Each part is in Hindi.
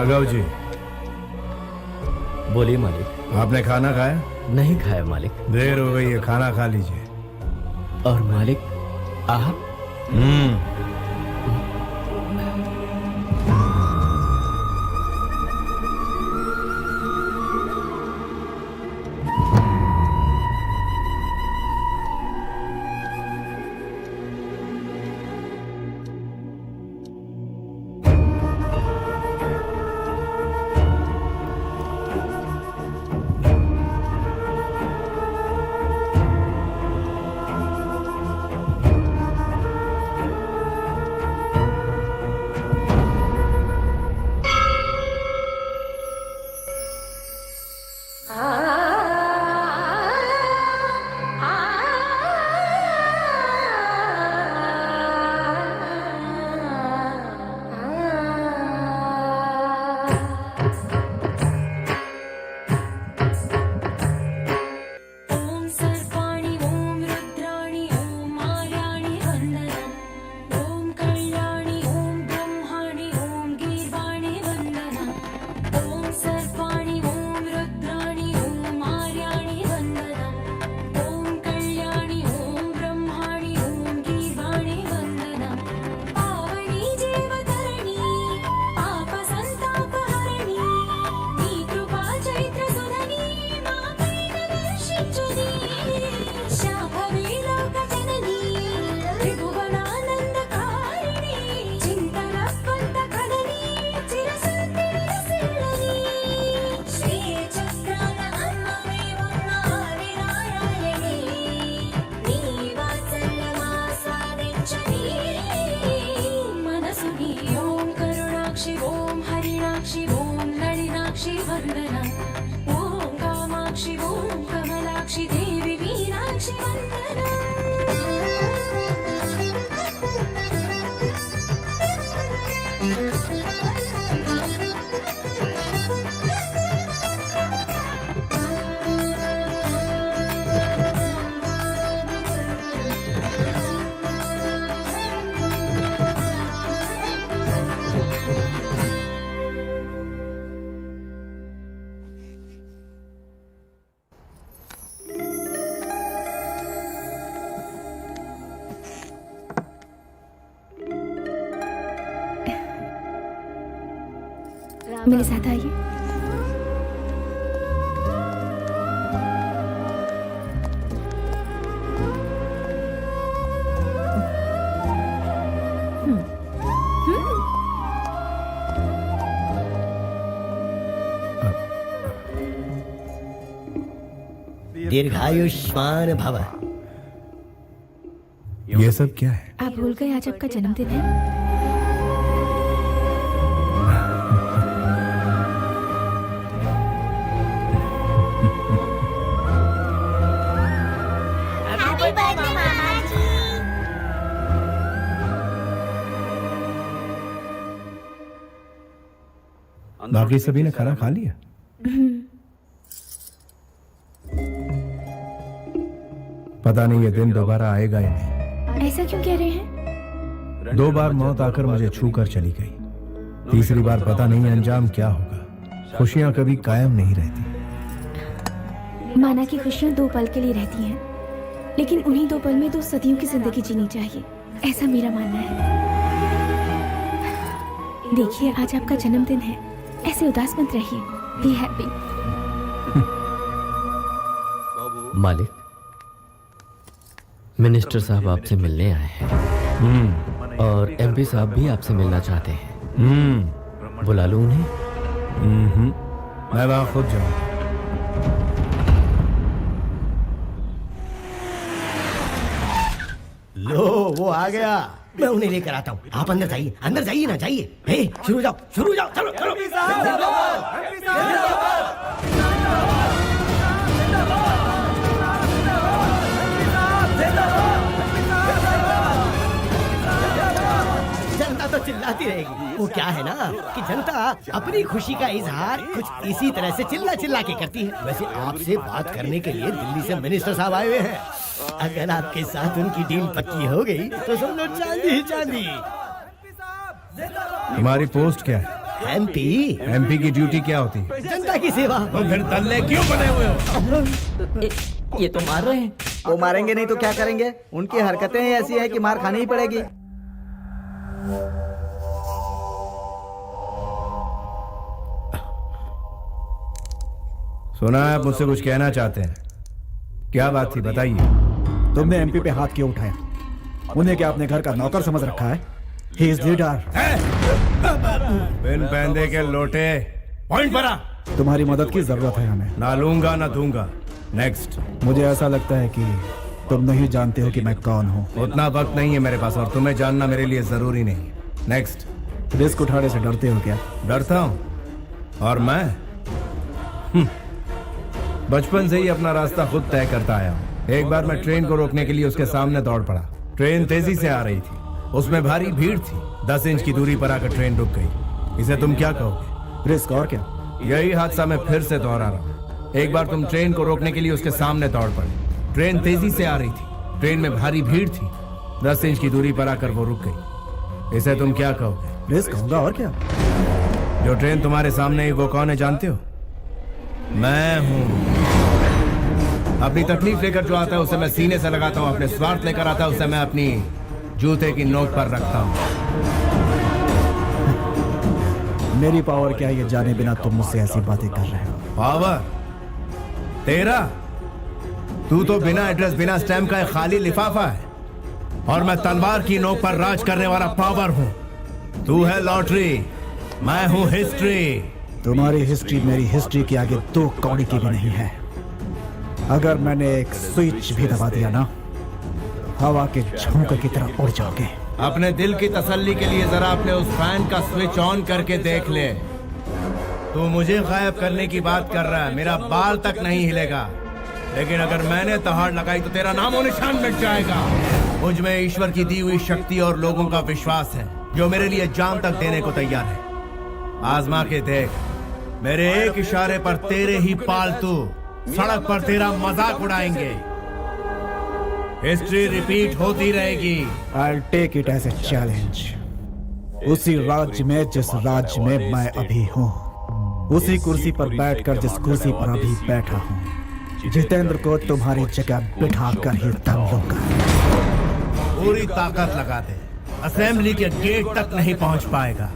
राघव जी, बोलिए मालिक। आपने खाना खाया? नहीं खाया मालिक। देर हो गई है, खाना खा लीजिए। और मालिक आप? मेरे साथ आइए। दीर्घायुष्मान भव। ये सब क्या है? आप भूल गए आज आपका जन्मदिन है। बाकी सभी ने खाना खा लिया? पता नहीं ये दिन दोबारा आएगा या नहीं। ऐसा क्यों कह रहे हैं? 2 बार मौत आकर मुझे छू कर चली गई। तीसरी बार पता नहीं अंजाम क्या होगा। खुशियां कभी कायम नहीं रहती। माना कि खुशियां 2 पल के लिए रहती हैं, लेकिन उन्हीं 2 पल में 2 सदियों की जिंदगी जीनी चाहिए, ऐसा मेरा मानना है। देखिए आज आपका जन्मदिन है, ऐसे उदास मत रहिए। Be happy. मालिक, मिनिस्टर साहब आपसे मिलने आए हैं और एमपी साहब भी आपसे मिलना चाहते हैं। बुला लूं उन्हें? मैं वहां खुद जाऊंगा। लो वो आ गया, मैं उन्हें लेकर आता हूँ। आप अंदर जाइए ना, जाइए। हे, शुरू जाओ, चलो चलो। जनता तो चिल्लाती रहेगी। वो क्या है ना कि जनता अपनी खुशी का इजहार कुछ इसी तरह से चिल्ला के करती है। वैसे आपसे बात करने के लिए दिल्ली से मिनिस्टर साहब आए हुए हैं। अगर आपके साथ उनकी डील पक्की हो गई तो समझो चांदी ही चांदी। तुम्हारी पोस्ट क्या है? एमपी एमपी की ड्यूटी क्या होती है? जनता की सेवा। तो फिर दल्ले क्यों बने हुए हो? ये तो मार रहे हैं। वो मारेंगे नहीं तो क्या करेंगे? उनकी हरकतें ही ऐसी है कि मार खानी ही पड़ेगी। सुना है आप मुझसे कुछ कहना चाहते हैं? क्या बात थी, बताइए। तुमने एमपी पे हाथ क्यों उठाया? उन्हें क्या अपने घर का नौकर समझ रखा है? He is leader. बिन पैंदे के लोटे, पॉइंट पर आ। तुम्हारी मदद की जरूरत है हमें। ना लूंगा ना दूंगा। नेक्स्ट। मुझे ऐसा लगता है कि तुम नहीं जानते हो कि मैं कौन हूँ। उतना वक्त नहीं है मेरे पास और तुम्हें जानना मेरे लिए जरूरी नहीं। नेक्स्ट। रिस्क उठाने से डरते हो क्या? डरता हूँ? और मैं बचपन से ही अपना रास्ता खुद तय करता आया हूँ। एक बार मैं ट्रेन को रोकने के लिए उसके सामने दौड़ पड़ा। ट्रेन तेजी से आ रही थी, उसमें भारी भीड़ थी। 10 इंच की दूरी पर आकर ट्रेन रुक गई। इसे तुम क्या कहोगे? रिस्क और क्या? यही हादसा मैं फिर से दोहरा रहा हूँ। एक बार तुम ट्रेन को रोकने के लिए उसके सामने दौड़ पड़े। ट्रेन तेजी से आ रही थी, ट्रेन में भारी भीड़ थी। 10 इंच की दूरी पर आकर वो रुक गई। इसे तुम क्या कहोगे? रिस्क होगा और क्या? जो ट्रेन तुम्हारे सामने है वो कौन है जानते हो? मैं हूँ। अपनी तकलीफ लेकर जो आता है उसे मैं सीने से लगाता हूँ। अपने स्वार्थ लेकर आता है उसे मैं अपनी जूते की नोक पर रखता हूँ। मेरी पावर क्या है ये जाने बिना तुम मुझसे ऐसी बातें कर रहे हो? पावर तेरा? तू तो बिना एड्रेस बिना स्टैम्प का एक खाली लिफाफा है और मैं तलवार की नोक पर राज करने वाला पावर हूँ। तू है लॉटरी, मैं हूँ हिस्ट्री। तुम्हारी हिस्ट्री मेरी हिस्ट्री के आगे 2 कौड़ी की भी नहीं है। अगर मैंने एक स्विच भी दबा दिया ना, हवा के झोंके की तरह उड़ जाओगे। अपने दिल की तसल्ली के लिए जरा अपने उस फैन का स्विच ऑन करके देख ले। तू मुझे गायब करने की बात कर रहा है, मेरा बाल तक नहीं हिलेगा। लेकिन अगर मैंने तहाड़ लगाई तो तेरा नामो निशान मिट जाएगा। मुझ में ईश्वर की दी हुई शक्ति और लोगों का विश्वास है जो मेरे लिए जान तक देने को तैयार है। आजमा के देख, मेरे एक इशारे पर तेरे ही पालतू सड़क पर तेरा मजाक उड़ाएंगे। हिस्ट्री रिपीट होती रहेगी। I'll take it as a challenge। उसी राज्य में जिस राज्य में मैं अभी हूँ, उसी कुर्सी पर बैठकर जिस कुर्सी पर अभी बैठा हूँ, जितेंद्र को तुम्हारी जगह बिठा कर ही दम लूंगा। पूरी ताकत लगा दे, असेंबली के गेट तक नहीं पहुंच पाएगा।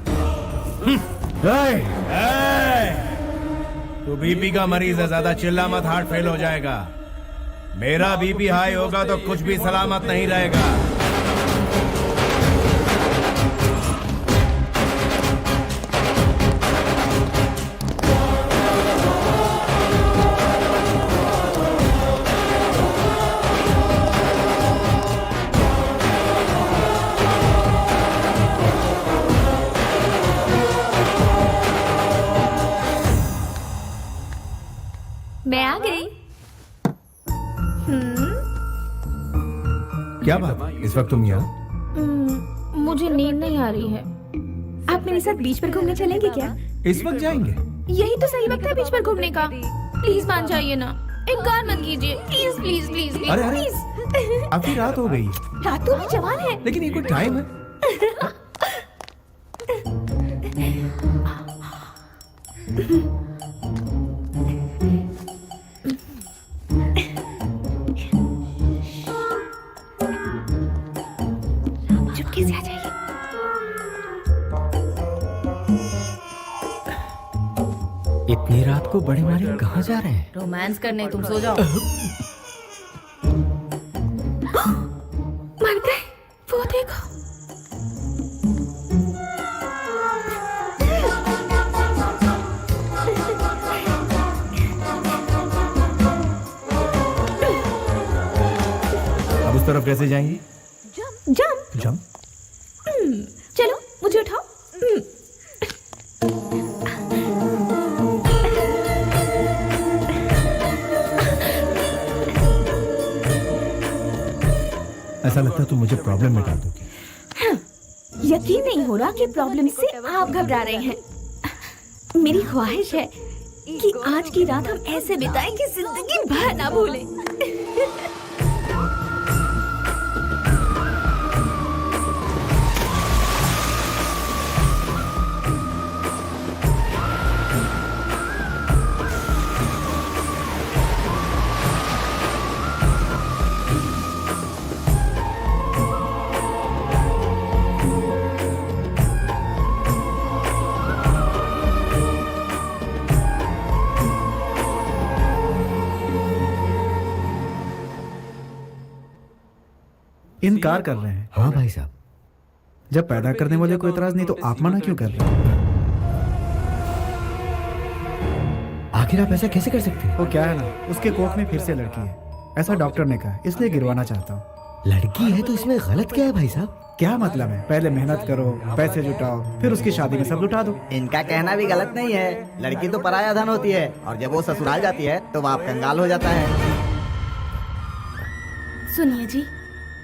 तू बीपी का मरीज है, ज्यादा चिल्ला मत, हार्ट फेल हो जाएगा। मेरा बीपी हाई होगा तो कुछ भी सलामत नहीं रहेगा। मैं आ गई। क्या बात है, इस वक्त तुम यहाँ? मुझे नींद नहीं आ रही है। आप मेरे साथ बीच पर घूमने चलेंगे क्या? इस वक्त जाएंगे? यही तो सही वक्त है बीच पर घूमने का। प्लीज मान जाइए ना, इनकार मत कीजिए। प्लीज प्लीज प्लीज प्लीज अरे, अरे। प्लीज। अभी रात हो गई, रात तो भी जवान है। लेकिन ये कोई टाइम है? चुपके से आ जाइए। इतनी रात को बड़े मालिक कहाँ जा रहे हैं? रोमांस करने, तुम सो जाओ। मर गए, वो देखो। अब उस तरफ कैसे जाएंगे? जंप। जंप? चलो मुझे उठाओ। ऐसा लगता है तुम मुझे प्रॉब्लम में डाल दोगी। यकीन नहीं हो रहा कि प्रॉब्लम से आप घबरा रहे हैं। मेरी ख्वाहिश है कि आज की रात हम ऐसे बिताएं कि जिंदगी भर ना भूलें। इनकार कर रहे हैं। हाँ भाई साहब। जब पैदा करने वाले को इतराज नहीं तो आप मना क्यों कर रहे हैं? आखिर आप ऐसा कैसे कर सकते हैं? वो क्या है ना, उसके कोख में फिर से लड़की है, ऐसा डॉक्टर ने कहा, इसलिए गिरवाना चाहता हूँ। लड़की है तो इसमें गलत क्या है भाई साहब? क्या मतलब है? पहले मेहनत करो, पैसे जुटाओ, फिर उसकी शादी में सब लुटा दो। इनका कहना भी गलत नहीं है, लड़की तो पराया धन होती है और जब वो ससुराल जाती है तो बाप कंगाल हो जाता है। सुनिए जी,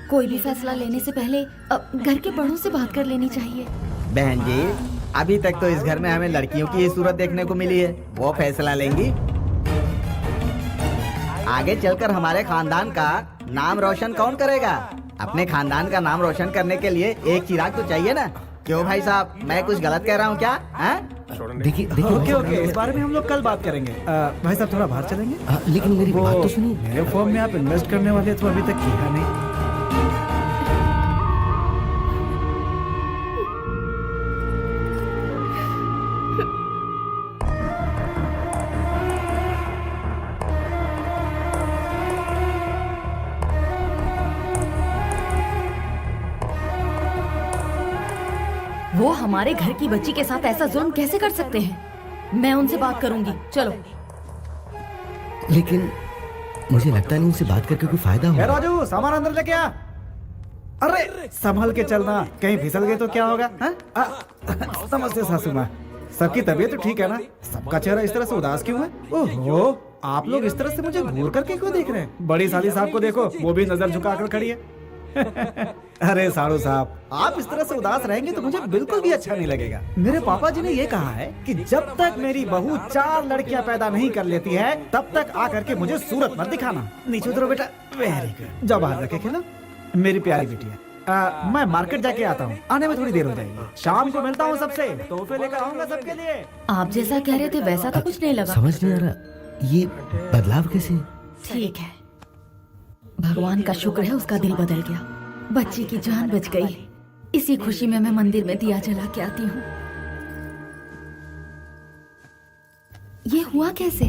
कोई भी फैसला लेने से पहले घर के बड़ों से बात कर लेनी चाहिए। बहन जी, अभी तक तो इस घर में हमें लड़कियों की ही सूरत देखने को मिली है, वो फैसला लेंगी। आगे चलकर हमारे खानदान का नाम रोशन कौन करेगा? अपने खानदान का नाम रोशन करने के लिए एक चिराग तो चाहिए ना। क्यों भाई साहब, मैं कुछ गलत कह रहा हूँ क्या? देखिए ओके ओके, इस बारे में हम लोग कल बात करेंगे। भाई साहब थोड़ा बाहर चलेंगे? लेकिन मेरी बात तो सुनिए। मेरे फॉर्म में आप इन्वेस्ट करने वाले तो अभी तक किया नहीं। वो हमारे घर की बच्ची के साथ ऐसा जुल्म कैसे कर सकते हैं? मैं उनसे बात करूंगी, चलो। लेकिन मुझे लगता नहीं उनसे बात करके कोई फायदा ए होगा। राजू, सामान अंदर लेके आ। अरे संभल के चलना, कहीं फिसल गए तो क्या होगा? नमस्ते सासू माँ, सबकी तबीयत तो ठीक है ना? सबका चेहरा इस तरह से उदास क्यों है? ओहो, आप लोग इस तरह से मुझे घूर करके क्यों देख रहे हैं? बड़ी साली साहब को देखो, वो भी नजर झुकाकर खड़ी है। अरे साड़ू साहब, आप इस तरह से उदास रहेंगे तो मुझे बिल्कुल भी अच्छा नहीं लगेगा। मेरे पापा जी ने ये कहा है कि जब तक मेरी बहू 4 लड़कियां पैदा नहीं कर लेती है तब तक आकर के मुझे सूरत मत दिखाना। नीचे उतरो बेटा। वेरी गुड, जाओ बाहर रखे खेलो, मेरी प्यारी बिटिया। मैं मार्केट जाके आता हूँ, आने में थोड़ी देर हो जाएगी। शाम को मिलता हूँ सबसे, तोहफे लेकर आऊंगा सबके लिए। आप जैसा कह रहे थे वैसा तो कुछ नहीं लगा। समझ नहीं आ रहा ये बदलाव कैसे? ठीक है, भगवान का शुक्र है उसका दिल बदल गया, बच्ची की जान बच गई। इसी खुशी में मैं मंदिर में दिया जला के आती हूँ। ये हुआ कैसे?